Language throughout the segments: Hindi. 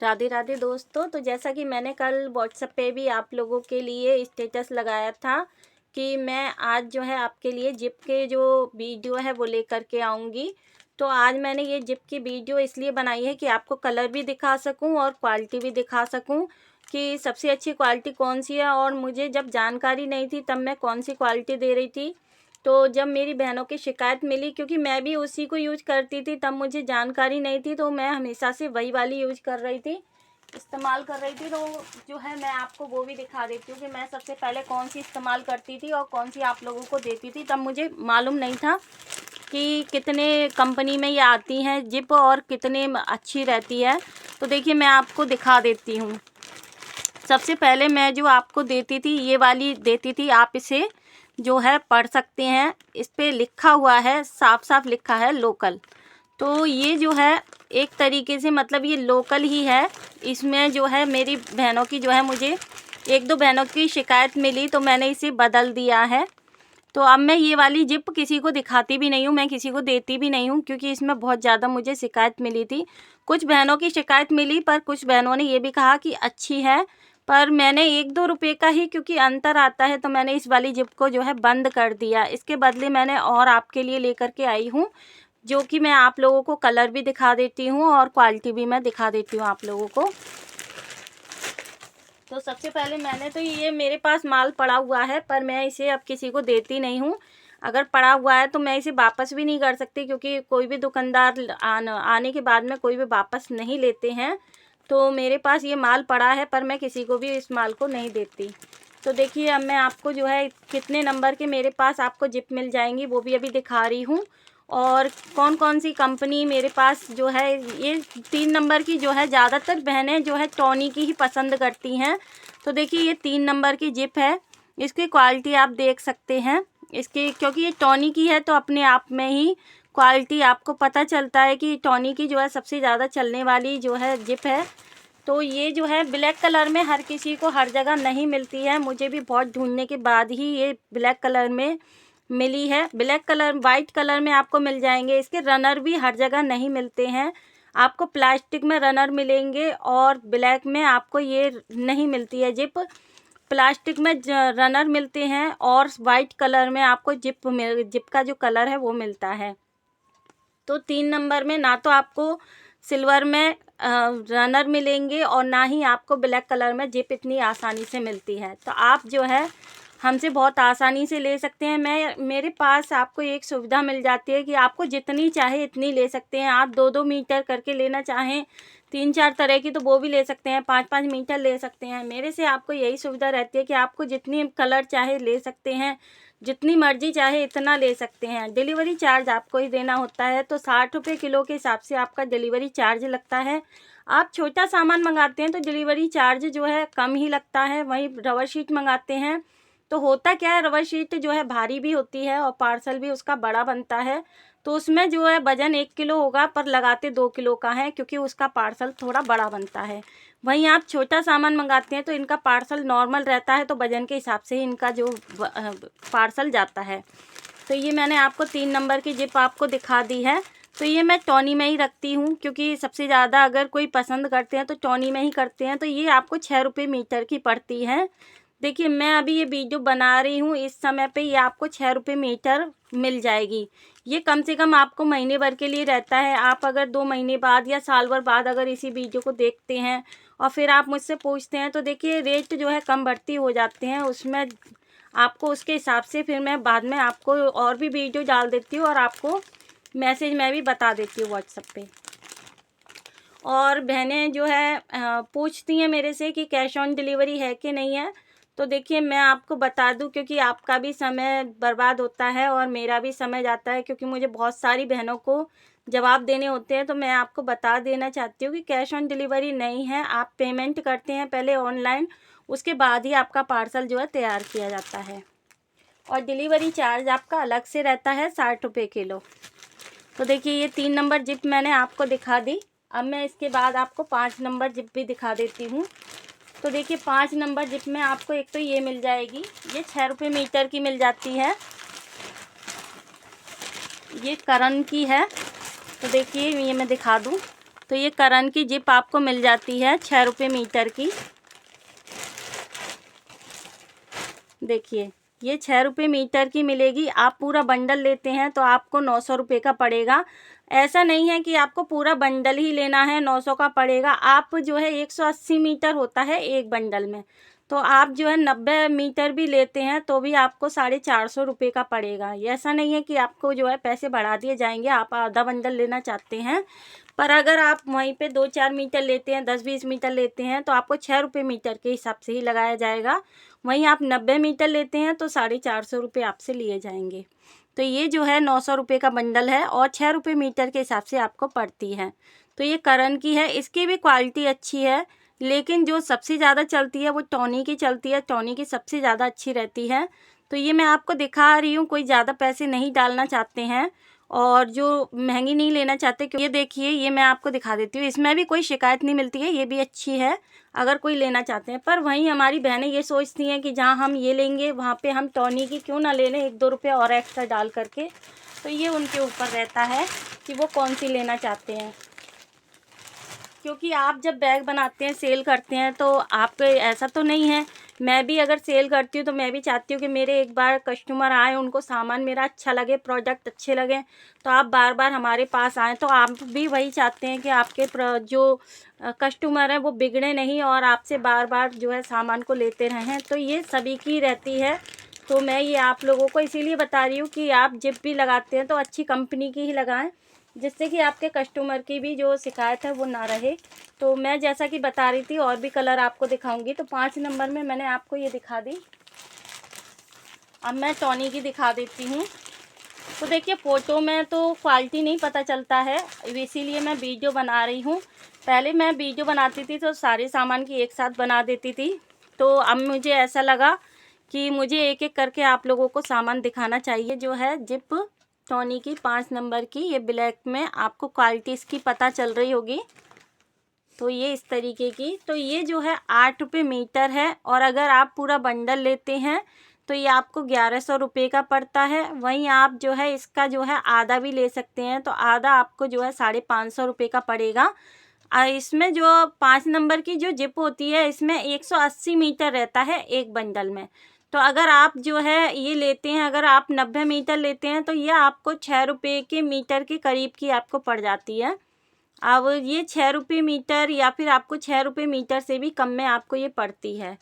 राधे राधे दोस्तों। तो जैसा कि मैंने कल व्हाट्सएप पे भी आप लोगों के लिए स्टेटस लगाया था कि मैं आज जो है आपके लिए जिप के जो वीडियो है वो लेकर के आऊँगी। तो आज मैंने ये जिप की वीडियो इसलिए बनाई है कि आपको कलर भी दिखा सकूं और क्वालिटी भी दिखा सकूं कि सबसे अच्छी क्वालिटी कौन सी है। और मुझे जब जानकारी नहीं थी तब मैं कौन सी क्वालिटी दे रही थी, तो जब मेरी बहनों की शिकायत मिली, क्योंकि मैं भी उसी को यूज करती थी, तब मुझे जानकारी नहीं थी, तो मैं हमेशा से वही वाली यूज कर रही थी, इस्तेमाल कर रही थी। तो जो है मैं आपको वो भी दिखा देती हूँ कि मैं सबसे पहले कौन सी इस्तेमाल करती थी और कौन सी आप लोगों को देती थी। तब मुझे मालूम नहीं था कि कितने कंपनी में ये आती हैं जिप और कितने अच्छी रहती है। तो देखिए मैं आपको दिखा देती हूँ। सबसे पहले मैं जो आपको देती थी ये वाली देती थी, आप इसे जो है पढ़ सकते हैं। इस पे लिखा हुआ है, साफ साफ लिखा है लोकल। तो ये जो है एक तरीके से मतलब ये लोकल ही है। इसमें जो है मेरी बहनों की जो है, मुझे एक दो बहनों की शिकायत मिली तो मैंने इसे बदल दिया है। तो अब मैं ये वाली जिप किसी को दिखाती भी नहीं हूँ, मैं किसी को देती भी नहीं हूँ, क्योंकि इसमें बहुत ज़्यादा मुझे शिकायत मिली थी। कुछ बहनों की शिकायत मिली, पर कुछ बहनों ने ये भी कहा कि अच्छी है। पर मैंने 1-2 रुपये का ही क्योंकि अंतर आता है, तो मैंने इस वाली जिप को जो है बंद कर दिया। इसके बदले मैंने और आपके लिए लेकर के आई हूँ, जो कि मैं आप लोगों को कलर भी दिखा देती हूँ और क्वालिटी भी मैं दिखा देती हूँ आप लोगों को। तो सबसे पहले मैंने तो ये मेरे पास माल पड़ा हुआ है, पर मैं इसे अब किसी को देती नहीं हूँ। अगर पड़ा हुआ है तो मैं इसे वापस भी नहीं कर सकती, क्योंकि कोई भी दुकानदार आने के बाद में कोई भी वापस नहीं लेते हैं। तो मेरे पास ये माल पड़ा है, पर मैं किसी को भी इस माल को नहीं देती। तो देखिए अब मैं आपको जो है कितने नंबर के मेरे पास आपको जिप मिल जाएंगी वो भी अभी दिखा रही हूँ। और कौन कौन सी कंपनी मेरे पास जो है, ये 3 नंबर की जो है ज़्यादातर बहनें जो है टॉनी की ही पसंद करती हैं। तो देखिए ये 3 नंबर की जिप है। इसकी क्वालिटी आप देख सकते हैं। इसकी क्योंकि ये टॉनी की है तो अपने आप में ही क्वालिटी आपको पता चलता है कि टॉनी की जो है सबसे ज़्यादा चलने वाली जो है जिप है। तो ये जो है ब्लैक कलर में हर किसी को हर जगह नहीं मिलती है, मुझे भी बहुत ढूंढने के बाद ही ये ब्लैक कलर में मिली है। ब्लैक कलर, वाइट कलर में आपको मिल जाएंगे। इसके रनर भी हर जगह नहीं मिलते हैं, आपको प्लास्टिक में रनर मिलेंगे और ब्लैक में आपको ये नहीं मिलती है जिप। प्लास्टिक में रनर मिलते हैं और वाइट कलर में आपको जिप का जो कलर है वो मिलता है। तो 3 नंबर में ना तो आपको सिल्वर में रनर मिलेंगे और ना ही आपको ब्लैक कलर में जिप इतनी आसानी से मिलती है। तो आप जो है हमसे बहुत आसानी से ले सकते हैं। मेरे पास आपको एक सुविधा मिल जाती है कि आपको जितनी चाहे इतनी ले सकते हैं। आप 2-2 मीटर करके लेना चाहें, 3-4 तरह की, तो वो भी ले सकते हैं, 5-5 मीटर ले सकते हैं। मेरे से आपको यही सुविधा रहती है कि आपको जितनी कलर चाहे ले सकते हैं, जितनी मर्जी चाहे इतना ले सकते हैं। डिलीवरी चार्ज आपको ही देना होता है। तो 60 रुपये किलो के हिसाब से आपका डिलीवरी चार्ज लगता है। आप छोटा सामान मंगाते हैं तो डिलीवरी चार्ज जो है कम ही लगता है। वहीं रबर शीट मंगाते हैं तो होता क्या है, रबर शीट जो है भारी भी होती है और पार्सल भी उसका बड़ा बनता है। तो उसमें जो है वजन 1 किलो होगा, पर लगाते 2 किलो का है, क्योंकि उसका पार्सल थोड़ा बड़ा बनता है। वहीं आप छोटा सामान मंगाते हैं तो इनका पार्सल नॉर्मल रहता है, तो वजन के हिसाब से इनका जो पार्सल जाता है। तो ये मैंने आपको 3 नंबर की जिप आपको दिखा दी है। तो ये मैं टॉनी में ही रखती हूँ, क्योंकि सबसे ज़्यादा अगर कोई पसंद करते हैं तो टॉनी में ही करते हैं। तो ये आपको 6 रुपये मीटर की पड़ती है। देखिए मैं अभी ये वीडियो बना रही हूँ, इस समय पे ये आपको 6 रुपये मीटर मिल जाएगी। ये कम से कम आपको महीने भर के लिए रहता है। आप अगर 2 महीने बाद या साल भर बाद अगर इसी वीडियो को देखते हैं और फिर आप मुझसे पूछते हैं, तो देखिए रेट जो है कम बढ़ती हो जाते हैं। उसमें आपको उसके हिसाब से फिर मैं बाद में आपको और भी वीडियो डाल देती हूँ और आपको मैसेज में भी बता देती हूँ व्हाट्सएप पे। और बहनें जो है पूछती हैं मेरे से कि कैश ऑन डिलीवरी है कि नहीं है। तो देखिए मैं आपको बता दूं, क्योंकि आपका भी समय बर्बाद होता है और मेरा भी समय जाता है, क्योंकि मुझे बहुत सारी बहनों को जवाब देने होते हैं। तो मैं आपको बता देना चाहती हूँ कि कैश ऑन डिलीवरी नहीं है। आप पेमेंट करते हैं पहले ऑनलाइन, उसके बाद ही आपका पार्सल जो है तैयार किया जाता है। और डिलीवरी चार्ज आपका अलग से रहता है 60 रुपये किलो। तो देखिए ये 3 नंबर जिप मैंने आपको दिखा दी। अब मैं इसके बाद आपको 5 नंबर जिप भी दिखा देती हूँ। तो देखिए 5 नंबर जिप में आपको एक तो ये मिल जाएगी, ये 6 रुपये मीटर की मिल जाती है। ये करन की है। तो देखिए ये मैं दिखा दूँ, तो ये करन की जिप आपको मिल जाती है 6 रुपये मीटर की। देखिए ये 6 रुपये मीटर की मिलेगी। आप पूरा बंडल लेते हैं तो आपको 900 रुपये का पड़ेगा। ऐसा नहीं है कि आपको पूरा बंडल ही लेना है 900 का पड़ेगा। आप जो है 180 मीटर होता है एक बंडल में, तो आप जो है 90 मीटर भी लेते हैं तो भी आपको 450 रुपये का पड़ेगा। ऐसा नहीं है कि आपको जो है पैसे बढ़ा दिए जाएंगे, आप आधा बंडल लेना चाहते हैं, पर अगर आप वहीं पे 2-4 मीटर लेते हैं, 10-20 मीटर लेते हैं तो आपको 6 रुपये मीटर के हिसाब से ही लगाया जाएगा। वहीं आप 90 मीटर लेते हैं तो 450 रुपये आपसे लिए जाएंगे। तो ये जो है 900 रुपये का बंडल है और 6 रुपये मीटर के हिसाब से आपको पड़ती है। तो ये करन की है, इसकी भी क्वालिटी अच्छी है, लेकिन जो सबसे ज़्यादा चलती है वो टॉनी की चलती है। टॉनी की सबसे ज़्यादा अच्छी रहती है। तो ये मैं आपको दिखा रही हूँ, कोई ज़्यादा पैसे नहीं डालना चाहते हैं और जो महंगी नहीं लेना चाहते। क्योंकि ये देखिए, ये मैं आपको दिखा देती हूँ, इसमें भी कोई शिकायत नहीं मिलती है, ये भी अच्छी है अगर कोई लेना चाहते हैं। पर वहीं हमारी बहनें ये सोचती हैं कि जहाँ हम ये लेंगे वहाँ पे हम टॉनी की क्यों ना ले लें 1-2 रुपये और एक्स्ट्रा डाल करके। तो ये उनके ऊपर रहता है कि वो कौन सी लेना चाहते हैं। क्योंकि आप जब बैग बनाते हैं, सेल करते हैं, तो आप ऐसा तो नहीं है, मैं भी अगर सेल करती हूँ तो मैं भी चाहती हूँ कि मेरे एक बार कस्टमर आए, उनको सामान मेरा अच्छा लगे, प्रोडक्ट अच्छे लगे, तो आप बार बार हमारे पास आएँ। तो आप भी वही चाहते हैं कि आपके जो कस्टमर हैं वो बिगड़े नहीं और आपसे बार बार जो है सामान को लेते रहें। तो ये सभी की रहती है। तो मैं ये आप लोगों को इसीलिए बता रही हूँ कि आप जिप भी लगाते हैं तो अच्छी कंपनी की ही लगाएं, जिससे कि आपके कस्टमर की भी जो शिकायत है वो ना रहे। तो मैं जैसा कि बता रही थी और भी कलर आपको दिखाऊंगी। तो 5 नंबर में मैंने आपको ये दिखा दी, अब मैं टॉनी की दिखा देती हूँ। तो देखिए, फ़ोटो में तो क्वालिटी नहीं पता चलता है, इसीलिए मैं वीडियो बना रही हूँ। पहले मैं वीडियो बनाती थी तो सारे सामान की एक साथ बना देती थी, तो अब मुझे ऐसा लगा कि मुझे एक एक करके आप लोगों को सामान दिखाना चाहिए। जो है जिप टॉनी की 5 नंबर की, ये ब्लैक में आपको क्वालिटी इसकी पता चल रही होगी। तो ये इस तरीके की, तो ये जो है 8 रुपये मीटर है और अगर आप पूरा बंडल लेते हैं तो ये आपको 1100 रुपये का पड़ता है। वहीं आप जो है इसका जो है आधा भी ले सकते हैं, तो आधा आपको जो है 550 रुपये का पड़ेगा। इसमें जो 5 नंबर की जो जिप होती है, इसमें 180 मीटर रहता है एक बंडल में। तो अगर आप जो है ये लेते हैं, अगर आप 90 मीटर लेते हैं तो ये आपको 6 रुपये के मीटर के करीब की आपको पड़ जाती है। अब ये 6 रुपये मीटर या फिर आपको 6 रुपये मीटर से भी कम में आपको ये पड़ती है,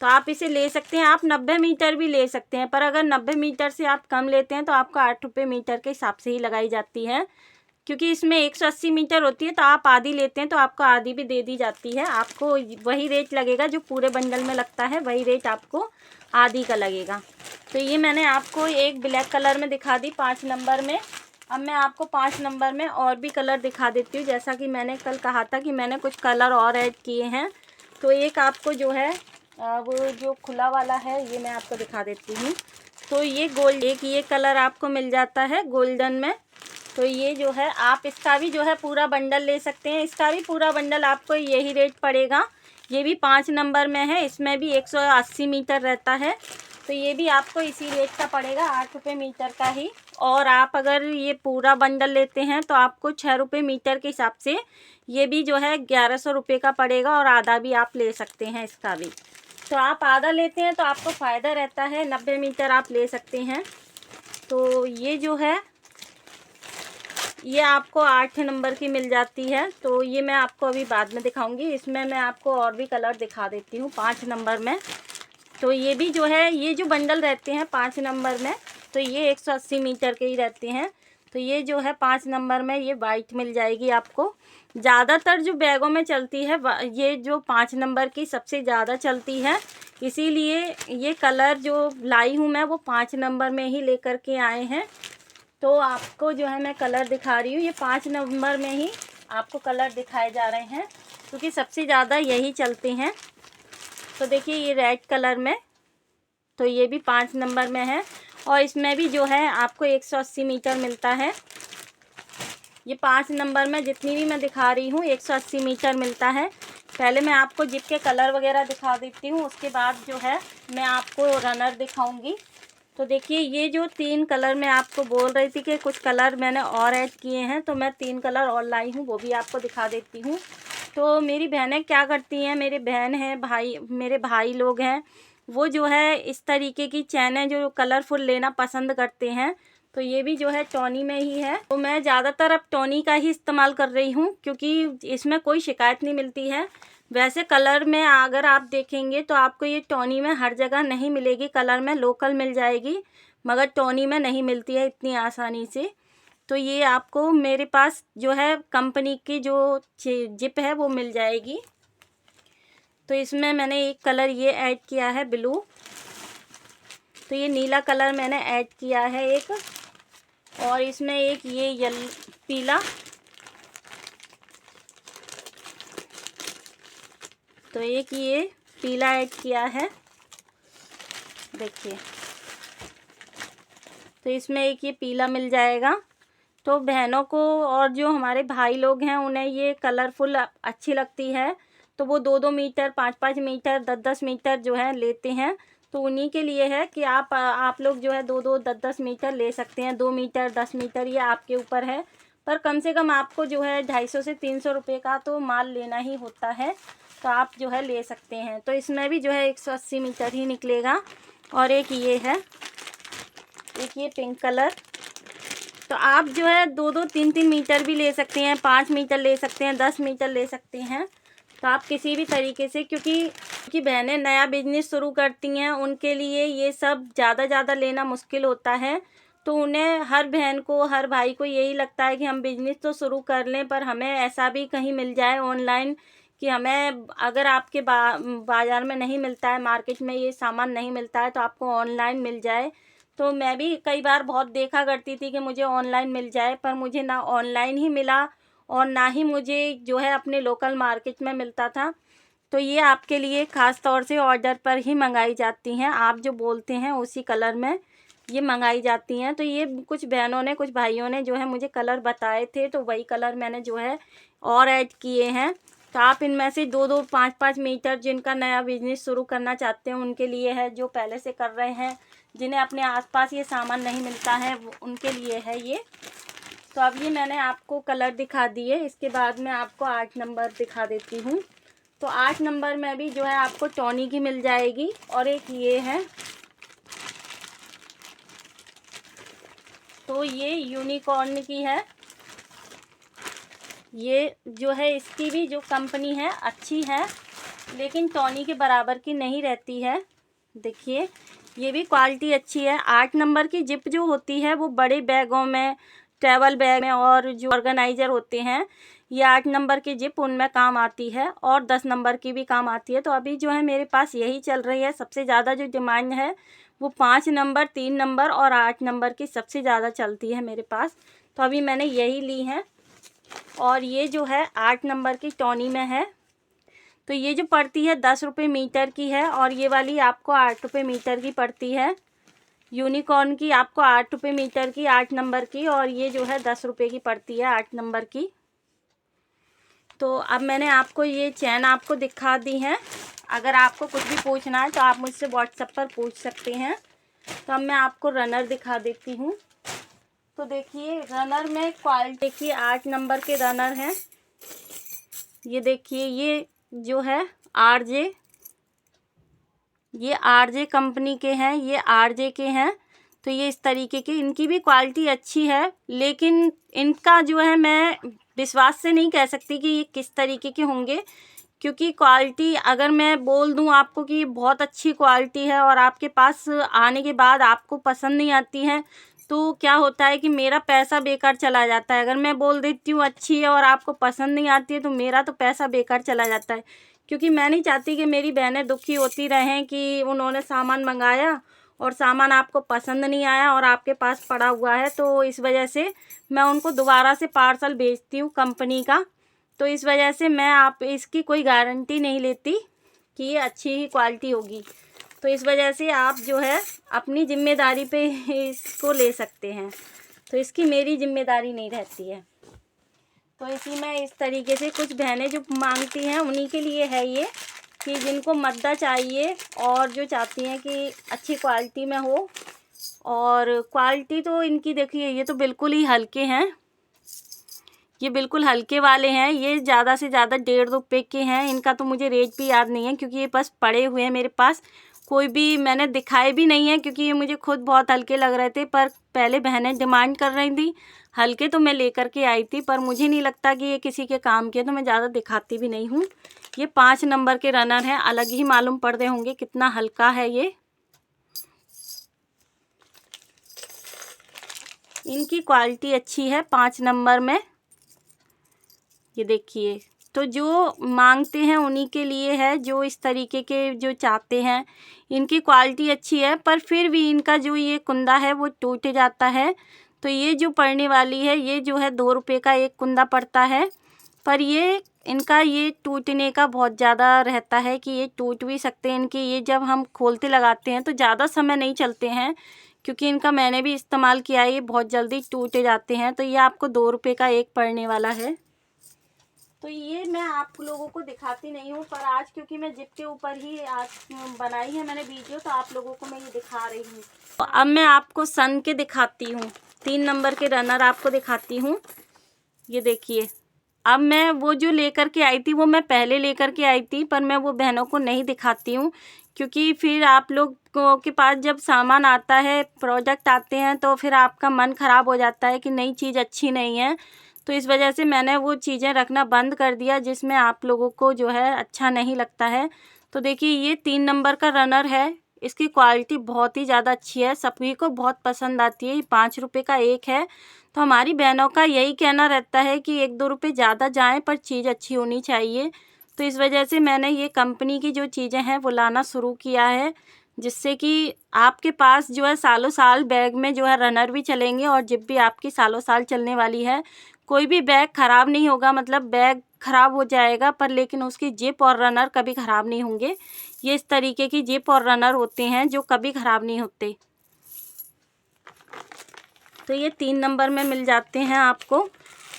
तो आप इसे ले सकते हैं। आप 90 मीटर भी ले सकते हैं, पर अगर 90 मीटर से आप कम लेते हैं तो आपको 8 रुपये मीटर के हिसाब से ही लगाई जाती है। क्योंकि इसमें 180 मीटर होती है, तो आप आधी लेते हैं तो आपको आधी भी दे दी जाती है। आपको वही रेट लगेगा जो पूरे बंडल में लगता है, वही रेट आपको आधी का लगेगा। तो ये मैंने आपको एक ब्लैक कलर में दिखा दी 5 नंबर में। अब मैं आपको 5 नंबर में और भी कलर दिखा देती हूँ। जैसा कि मैंने कल कहा था कि मैंने कुछ कलर और ऐड किए हैं, तो एक आपको जो है वो जो खुला वाला है ये मैं आपको दिखा देती हूँ। तो ये गोल्ड, एक ये कलर आपको मिल जाता है गोल्डन में। तो ये जो है आप इसका भी जो है पूरा बंडल ले सकते हैं, इसका भी पूरा बंडल आपको यही रेट पड़ेगा। ये भी 5 नंबर में है, इसमें भी 180 मीटर रहता है, तो ये भी आपको इसी रेट का पड़ेगा, 8 रुपये मीटर का ही। और आप अगर ये पूरा बंडल लेते हैं तो आपको 6 रुपये मीटर के हिसाब से ये भी जो है 1100 रुपये का पड़ेगा और आधा भी आप ले सकते हैं इसका भी। तो आप आधा लेते हैं तो आपको फ़ायदा रहता है, 90 मीटर आप ले सकते हैं। तो ये जो है ये आपको 8 नंबर की मिल जाती है, तो ये मैं आपको अभी बाद में दिखाऊंगी। इसमें मैं आपको और भी कलर दिखा देती हूँ 5 नंबर में। तो ये भी जो है, ये जो बंडल रहते हैं 5 नंबर में, तो ये 180 मीटर के ही रहते हैं। तो ये जो है 5 नंबर में ये वाइट मिल जाएगी आपको। ज़्यादातर जो बैगों में चलती है ये जो 5 नंबर की सबसे ज़्यादा चलती है, इसीलिए ये कलर जो लाई हूँ मैं वो 5 नंबर में ही लेकर के आए हैं। तो आपको जो है मैं कलर दिखा रही हूँ, ये 5 नंबर में ही आपको कलर दिखाए जा रहे हैं क्योंकि सबसे ज़्यादा यही चलते हैं। तो देखिए ये रेड कलर में, तो ये भी 5 नंबर में है और इसमें भी जो है आपको 180 मीटर मिलता है। ये 5 नंबर में जितनी भी मैं दिखा रही हूँ 180 मीटर मिलता है। पहले मैं आपको जिप के कलर वगैरह दिखा देती हूँ, उसके बाद जो है मैं आपको रनर दिखाऊंगी। तो देखिए ये जो 3 कलर मैं आपको बोल रही थी कि कुछ कलर मैंने और ऐड किए हैं, तो मैं 3 कलर और लाई हूँ, वो भी आपको दिखा देती हूँ। तो मेरी बहनें क्या करती हैं, मेरे बहन हैं, भाई, मेरे भाई लोग हैं, वो जो है इस तरीके की चैनें जो कलरफुल लेना पसंद करते हैं। तो ये भी जो है टॉनी में ही है। तो मैं ज़्यादातर अब टॉनी का ही इस्तेमाल कर रही हूँ, क्योंकि इसमें कोई शिकायत नहीं मिलती है। वैसे कलर में अगर आप देखेंगे तो आपको ये टॉनी में हर जगह नहीं मिलेगी, कलर में लोकल मिल जाएगी, मगर टॉनी में नहीं मिलती है इतनी आसानी से। तो ये आपको मेरे पास जो है कंपनी की जो जिप है वो मिल जाएगी। तो इसमें मैंने एक कलर ये ऐड किया है ब्लू, तो ये नीला कलर मैंने ऐड किया है एक, और इसमें एक ये पीला, तो एक ये पीला ऐड किया है, देखिए। तो इसमें एक ये पीला मिल जाएगा। तो बहनों को और जो हमारे भाई लोग हैं उन्हें ये कलरफुल अच्छी लगती है, तो वो 2-2 मीटर, 5-5 मीटर, 10-10 मीटर जो है लेते हैं। तो उन्हीं के लिए है कि आप लोग जो है 2-2, 10-10 मीटर ले सकते हैं, 2 मीटर, 10 मीटर, ये आपके ऊपर है। पर कम से कम आपको जो है 250 से 300 रुपये का तो माल लेना ही होता है, तो आप जो है ले सकते हैं। तो इसमें भी जो है 180 मीटर ही निकलेगा। और एक ये है, एक ये पिंक कलर, तो आप जो है 2-2, 3-3 मीटर भी ले सकते हैं, 5 मीटर ले सकते हैं, 10 मीटर ले सकते हैं। तो आप किसी भी तरीके से, क्योंकि बहनें नया बिजनेस शुरू करती हैं, उनके लिए ये सब ज़्यादा लेना मुश्किल होता है। तो उन्हें, हर बहन को, हर भाई को यही लगता है कि हम बिजनेस तो शुरू कर लें, पर हमें ऐसा भी कहीं मिल जाए ऑनलाइन कि हमें, अगर आपके बाज़ार में नहीं मिलता है, मार्केट में ये सामान नहीं मिलता है, तो आपको ऑनलाइन मिल जाए। तो मैं भी कई बार बहुत देखा करती थी कि मुझे ऑनलाइन मिल जाए, पर मुझे ना ऑनलाइन ही मिला और ना ही मुझे जो है अपने लोकल मार्केट में मिलता था। तो ये आपके लिए ख़ास तौर से ऑर्डर पर ही मंगाई जाती हैं, आप जो बोलते हैं उसी कलर में ये मंगाई जाती हैं। तो ये कुछ बहनों ने, कुछ भाइयों ने जो है मुझे कलर बताए थे, तो वही कलर मैंने जो है और ऐड किए हैं। तो आप इनमें से 2-2, 5-5 मीटर, जिनका नया बिजनेस शुरू करना चाहते हैं उनके लिए है, जो पहले से कर रहे हैं, जिन्हें अपने आसपास ये सामान नहीं मिलता है, उनके लिए है ये। तो अब ये मैंने आपको कलर दिखा दिए, इसके बाद मैं आपको 8 नंबर दिखा देती हूँ। तो 8 नंबर में भी जो है आपको टॉनी की मिल जाएगी, और एक ये है, तो ये यूनिकॉर्न की है। ये जो है इसकी भी जो कंपनी है अच्छी है, लेकिन टॉनी के बराबर की नहीं रहती है। देखिए ये भी क्वालिटी अच्छी है। 8 नंबर की जिप जो होती है वो बड़े बैगों में, ट्रैवल बैग में, और जो ऑर्गेनाइज़र होते हैं, ये 8 नंबर की जिप उनमें काम आती है, और 10 नंबर की भी काम आती है। तो अभी जो है मेरे पास यही चल रही है, सबसे ज़्यादा जो डिमांड है वो 5 नंबर, 3 नंबर और 8 नंबर की सबसे ज़्यादा चलती है मेरे पास। तो अभी मैंने यही ली है, और ये जो है 8 नंबर की टॉनी में है। तो ये जो पड़ती है 10 रुपये मीटर की है, और ये वाली आपको 8 रुपये मीटर की पड़ती है। यूनिकॉर्न की आपको 8 रुपये मीटर की, 8 नंबर की, और ये जो है 10 रुपये की पड़ती है 8 नंबर की। तो अब मैंने आपको ये चैन आपको दिखा दी है। अगर आपको कुछ भी पूछना है तो आप मुझसे व्हाट्सएप पर पूछ सकते हैं। तो अब मैं आपको रनर दिखा देती हूँ। तो देखिए रनर में क्वालिटी, देखिए 8 नंबर के रनर हैं। ये देखिए, ये जो है आरजे, ये आरजे कंपनी के हैं, ये आरजे के हैं। तो ये इस तरीके के, इनकी भी क्वालिटी अच्छी है, लेकिन इनका जो है मैं विश्वास से नहीं कह सकती कि ये किस तरीके के होंगे, क्योंकि क्वालिटी अगर मैं बोल दूं आपको कि बहुत अच्छी क्वालिटी है और आपके पास आने के बाद आपको पसंद नहीं आती है, तो क्या होता है कि मेरा पैसा बेकार चला जाता है। अगर मैं बोल देती हूँ अच्छी है और आपको पसंद नहीं आती है, तो मेरा तो पैसा बेकार चला जाता है। क्योंकि मैं नहीं चाहती कि मेरी बहनें दुखी होती रहें कि उन्होंने सामान मंगाया और सामान आपको पसंद नहीं आया और आपके पास पड़ा हुआ है। तो इस वजह से मैं उनको दोबारा से पार्सल भेजती हूँ कंपनी का। तो इस वजह से मैं आप इसकी कोई गारंटी नहीं लेती कि ये अच्छी ही क्वालिटी होगी। तो इस वजह से आप जो है अपनी ज़िम्मेदारी पे इसको ले सकते हैं, तो इसकी मेरी ज़िम्मेदारी नहीं रहती है। तो इसी में इस तरीके से कुछ बहनें जो मांगती हैं उन्हीं के लिए है ये, कि जिनको मद्दा चाहिए और जो चाहती हैं कि अच्छी क्वालिटी में हो, और क्वालिटी तो इनकी देखिए, ये तो बिल्कुल ही हल्के हैं, ये बिल्कुल हल्के वाले हैं। ये ज़्यादा से ज़्यादा 1.5 रुपये के हैं। इनका तो मुझे रेट भी याद नहीं है क्योंकि ये बस पड़े हुए हैं मेरे पास, कोई भी मैंने दिखाए भी नहीं है क्योंकि ये मुझे खुद बहुत हल्के लग रहे थे। पर पहले बहनें डिमांड कर रही थी हल्के, तो मैं लेकर के आई थी, पर मुझे नहीं लगता कि ये किसी के काम के, तो मैं ज़्यादा दिखाती भी नहीं हूँ। ये 5 नंबर के रनर हैं, अलग ही मालूम पड़ रहे होंगे कितना हल्का है ये। इनकी क्वालिटी अच्छी है 5 नंबर में, ये देखिए। तो जो मांगते हैं उन्हीं के लिए है, जो इस तरीके के जो चाहते हैं। इनकी क्वालिटी अच्छी है, पर फिर भी इनका जो ये कुंदा है वो टूट जाता है। तो ये जो पड़ने वाली है, ये जो है 2 रुपये का एक कुंदा पड़ता है, पर ये इनका ये टूटने का बहुत ज़्यादा रहता है कि ये टूट भी सकते हैं। इनके ये जब हम खोलते लगाते हैं तो ज़्यादा समय नहीं चलते हैं, क्योंकि इनका मैंने भी इस्तेमाल किया है, ये बहुत जल्दी टूट जाते हैं। तो ये आपको 2 रुपये का एक पड़ने वाला है। तो ये मैं आप लोगों को दिखाती नहीं हूँ, पर आज क्योंकि मैं जिप के ऊपर ही आज बनाई है मैंने वीडियो, तो आप लोगों को मैं ये दिखा रही हूँ। तो अब मैं आपको सन के दिखाती हूँ, 3 नंबर के रनर आपको दिखाती हूँ। ये देखिए, अब मैं वो जो लेकर के आई थी वो मैं पहले लेकर के आई थी, पर मैं वो बहनों को नहीं दिखाती हूँ क्योंकि फिर आप लोगों के पास जब सामान आता है, प्रोडक्ट आते हैं, तो फिर आपका मन ख़राब हो जाता है कि नई चीज़ अच्छी नहीं है। तो इस वजह से मैंने वो चीज़ें रखना बंद कर दिया जिसमें आप लोगों को जो है अच्छा नहीं लगता है। तो देखिए, ये 3 नंबर का रनर है, इसकी क्वालिटी बहुत ही ज़्यादा अच्छी है, सभी को बहुत पसंद आती है। ये 5 रुपये का एक है। तो हमारी बहनों का यही कहना रहता है कि 1-2 रुपये ज़्यादा जाएँ, पर चीज़ अच्छी होनी चाहिए। तो इस वजह से मैंने ये कंपनी की जो चीज़ें हैं वो लाना शुरू किया है, जिससे कि आपके पास जो है सालों साल बैग में जो है रनर भी चलेंगे और जिप भी आपकी सालों साल चलने वाली है। कोई भी बैग ख़राब नहीं होगा, मतलब बैग ख़राब हो जाएगा पर लेकिन उसकी जिप और रनर कभी ख़राब नहीं होंगे। ये इस तरीके की जिप और रनर होते हैं जो कभी ख़राब नहीं होते। तो ये 3 नंबर में मिल जाते हैं आपको।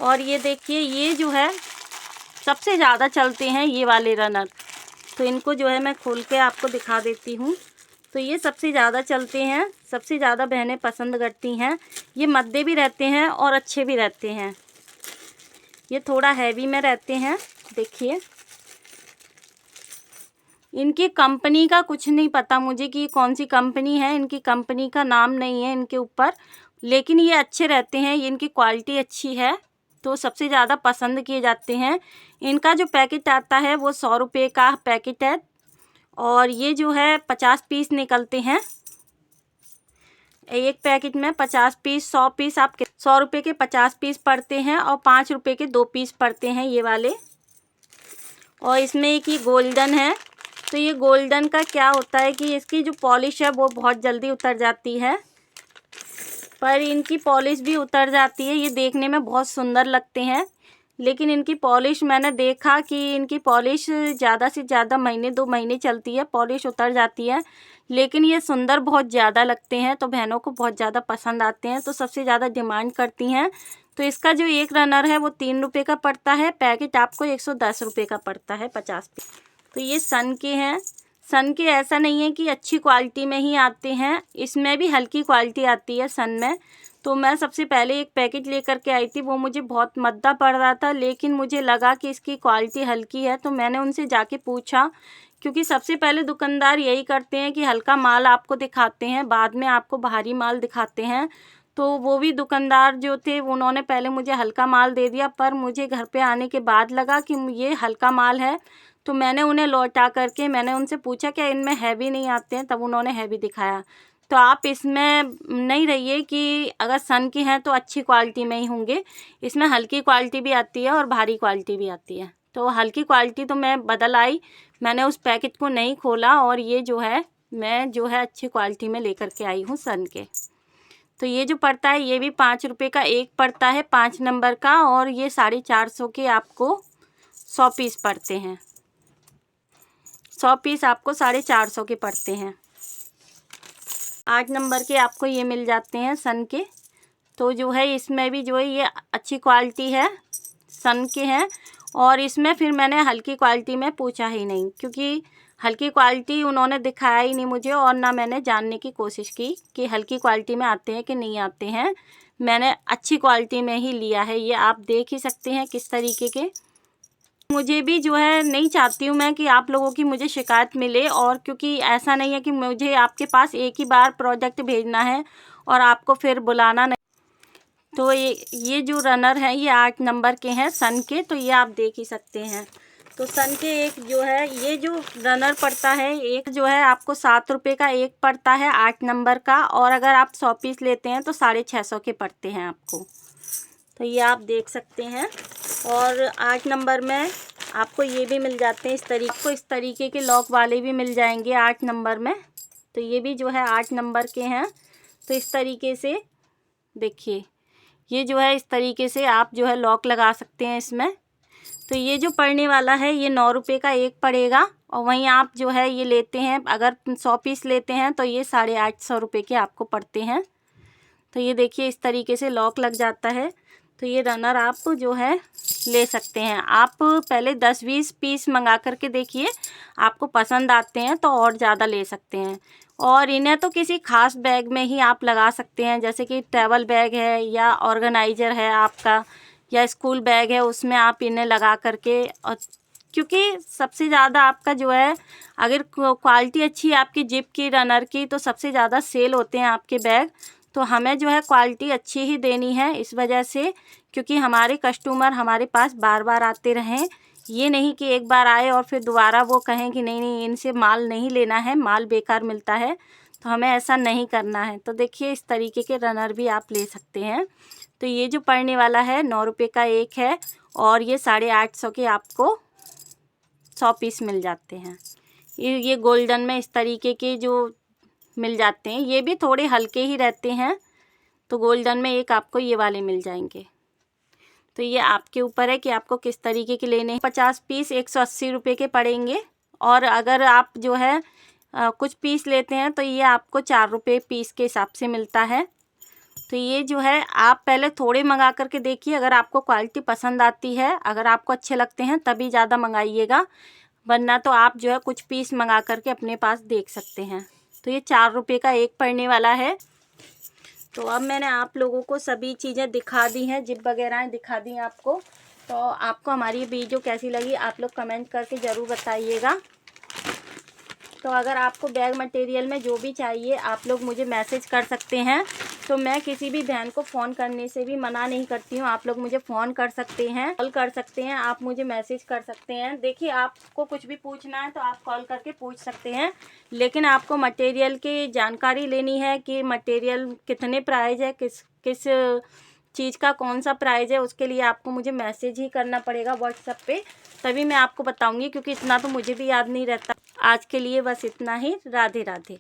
और ये देखिए, ये जो है सबसे ज़्यादा चलते हैं ये वाले रनर, तो इनको जो है मैं खोल के आपको दिखा देती हूँ। तो ये सबसे ज़्यादा चलते हैं, सबसे ज़्यादा बहनें पसंद करती हैं। ये मद्दे भी रहते हैं और अच्छे भी रहते हैं। ये थोड़ा हैवी में रहते हैं। देखिए, इनकी कंपनी का कुछ नहीं पता मुझे कि कौन सी कंपनी है, इनकी कंपनी का नाम नहीं है इनके ऊपर, लेकिन ये अच्छे रहते हैं, इनकी क्वालिटी अच्छी है, तो सबसे ज़्यादा पसंद किए जाते हैं। इनका जो पैकेट आता है वो 100 रुपये का पैकेट है, और ये जो है 50 पीस निकलते हैं। एक पैकेट में 50 पीस, 100 पीस, आप 100 रुपये के 50 पीस पड़ते हैं और 5 रुपये के 2 पीस पड़ते हैं ये वाले। और इसमें एक ये गोल्डन है, तो ये गोल्डन का क्या होता है कि इसकी जो पॉलिश है वो बहुत जल्दी उतर जाती है, पर इनकी पॉलिश भी उतर जाती है। ये देखने में बहुत सुंदर लगते हैं, लेकिन इनकी पॉलिश मैंने देखा कि इनकी पॉलिश ज़्यादा से ज़्यादा महीने 2 महीने चलती है, पॉलिश उतर जाती है, लेकिन ये सुंदर बहुत ज़्यादा लगते हैं, तो बहनों को बहुत ज़्यादा पसंद आते हैं, तो सबसे ज़्यादा डिमांड करती हैं। तो इसका जो एक रनर है वो 3 रुपये का पड़ता है, पैकेट आपको 110 रुपये का पड़ता है 50 पीस। तो ये सन के हैं। सन के ऐसा नहीं है कि अच्छी क्वालिटी में ही आते हैं, इसमें भी हल्की क्वालिटी आती है सन में। तो मैं सबसे पहले एक पैकेट लेकर के आई थी, वो मुझे बहुत मद्दा पड़ रहा था, लेकिन मुझे लगा कि इसकी क्वालिटी हल्की है, तो मैंने उनसे जाके पूछा, क्योंकि सबसे पहले दुकानदार यही करते हैं कि हल्का माल आपको दिखाते हैं, बाद में आपको भारी माल दिखाते हैं। तो वो भी दुकानदार जो थे उन्होंने पहले मुझे हल्का माल दे दिया, पर मुझे घर पे आने के बाद लगा कि ये हल्का माल है, तो मैंने उन्हें लौटा करके मैंने उनसे पूछा क्या इनमें हैवी नहीं आते हैं, तब उन्होंने हैवी दिखाया। तो आप इसमें नहीं रहिए कि अगर सन के हैं तो अच्छी क्वालिटी में ही होंगे, इसमें हल्की क्वालिटी भी आती है और भारी क्वालिटी भी आती है। तो हल्की क्वालिटी तो मैं बदल आई, मैंने उस पैकेट को नहीं खोला, और ये जो है मैं जो है अच्छी क्वालिटी में लेकर के आई हूँ सन के। तो ये जो पड़ता है ये भी 5 रुपये का एक पड़ता है 5 नंबर का, और ये 450 के आपको 100 पीस पड़ते हैं। 100 पीस आपको 450 के पड़ते हैं। 8 नंबर के आपको ये मिल जाते हैं सन के। तो जो है इसमें भी जो है ये अच्छी क्वालिटी है, सन के हैं, और इसमें फिर मैंने हल्की क्वालिटी में पूछा ही नहीं, क्योंकि हल्की क्वालिटी उन्होंने दिखाया ही नहीं मुझे, और ना मैंने जानने की कोशिश की कि हल्की क्वालिटी में आते हैं कि नहीं आते हैं। मैंने अच्छी क्वालिटी में ही लिया है। ये आप देख ही सकते हैं किस तरीके के। मुझे भी जो है नहीं चाहती हूँ मैं कि आप लोगों की मुझे शिकायत मिले, और क्योंकि ऐसा नहीं है कि मुझे आपके पास एक ही बार प्रोडक्ट भेजना है और आपको फिर बुलाना नहीं। तो ये जो रनर हैं ये 8 नंबर के हैं सन के, तो ये आप देख ही सकते हैं। तो सन के एक जो है ये जो रनर पड़ता है, एक जो है आपको 7 रुपये का एक पड़ता है 8 नंबर का, और अगर आप 100 पीस लेते हैं तो 650 के पड़ते हैं आपको। तो ये आप देख सकते हैं। और 8 नंबर में आपको ये भी मिल जाते हैं इस तरीके के लॉक वाले भी मिल जाएंगे 8 नंबर में। तो ये भी जो है 8 नंबर के हैं। तो इस तरीके से देखिए, ये जो है इस तरीके से आप जो है लॉक लगा सकते हैं इसमें। तो ये जो पड़ने वाला है ये 9 रुपये का एक पड़ेगा, और वहीं आप जो है ये लेते हैं अगर 100 पीस लेते हैं तो ये 850 रुपये के आपको पड़ते हैं। तो ये देखिए इस तरीके से लॉक लग जाता है। तो ये रनर आप जो है ले सकते हैं। आप पहले 10-20 पीस मंगा करके देखिए, आपको पसंद आते हैं तो और ज़्यादा ले सकते हैं। और इन्हें तो किसी ख़ास बैग में ही आप लगा सकते हैं, जैसे कि ट्रैवल बैग है या ऑर्गेनाइज़र है आपका या स्कूल बैग है, उसमें आप इन्हें लगा करके। और क्योंकि सबसे ज़्यादा आपका जो है अगर क्वालिटी अच्छी है आपकी जिप की रनर की, तो सबसे ज़्यादा सेल होते हैं आपके बैग। तो हमें जो है क्वालिटी अच्छी ही देनी है इस वजह से, क्योंकि हमारे कस्टमर हमारे पास बार बार आते रहें। ये नहीं कि एक बार आए और फिर दोबारा वो कहें कि नहीं नहीं इनसे माल नहीं लेना है, माल बेकार मिलता है। तो हमें ऐसा नहीं करना है। तो देखिए इस तरीके के रनर भी आप ले सकते हैं। तो ये जो पड़ने वाला है 9 रुपये का एक है, और ये 850 के आपको 100 पीस मिल जाते हैं। ये गोल्डन में इस तरीके के जो मिल जाते हैं, ये भी थोड़े हल्के ही रहते हैं। तो गोल्डन में एक आपको ये वाले मिल जाएंगे। तो ये आपके ऊपर है कि आपको किस तरीके के लेने हैं। 50 पीस 180 रुपये के पड़ेंगे, और अगर आप जो है कुछ पीस लेते हैं तो ये आपको 4 रुपये पीस के हिसाब से मिलता है। तो ये जो है आप पहले थोड़े मंगा करके देखिए, अगर आपको क्वालिटी पसंद आती है, अगर आपको अच्छे लगते हैं तभी ज़्यादा मंगाइएगा, वरना तो आप जो है कुछ पीस मंगा करके अपने पास देख सकते हैं। तो ये 4 रुपये का एक पड़ने वाला है। तो अब मैंने आप लोगों को सभी चीज़ें दिखा दी हैं, जिप वगैरह दिखा दी हैं आपको। तो आपको हमारी वीडियो कैसी लगी आप लोग कमेंट करके ज़रूर बताइएगा। तो अगर आपको बैग मटेरियल में जो भी चाहिए आप लोग मुझे मैसेज कर सकते हैं। तो मैं किसी भी बहन को फ़ोन करने से भी मना नहीं करती हूँ। आप लोग मुझे फ़ोन कर सकते हैं, कॉल कर सकते हैं, आप मुझे मैसेज कर सकते हैं। देखिए आपको कुछ भी पूछना है तो आप कॉल करके पूछ सकते हैं, लेकिन आपको मटेरियल की जानकारी लेनी है कि मटेरियल कितने प्राइस है, किस चीज़ का कौन सा प्राइस है, उसके लिए आपको मुझे मैसेज ही करना पड़ेगा व्हाट्सएप पे, तभी मैं आपको बताऊँगी, क्योंकि इतना तो मुझे भी याद नहीं रहता। आज के लिए बस इतना ही। राधे राधे।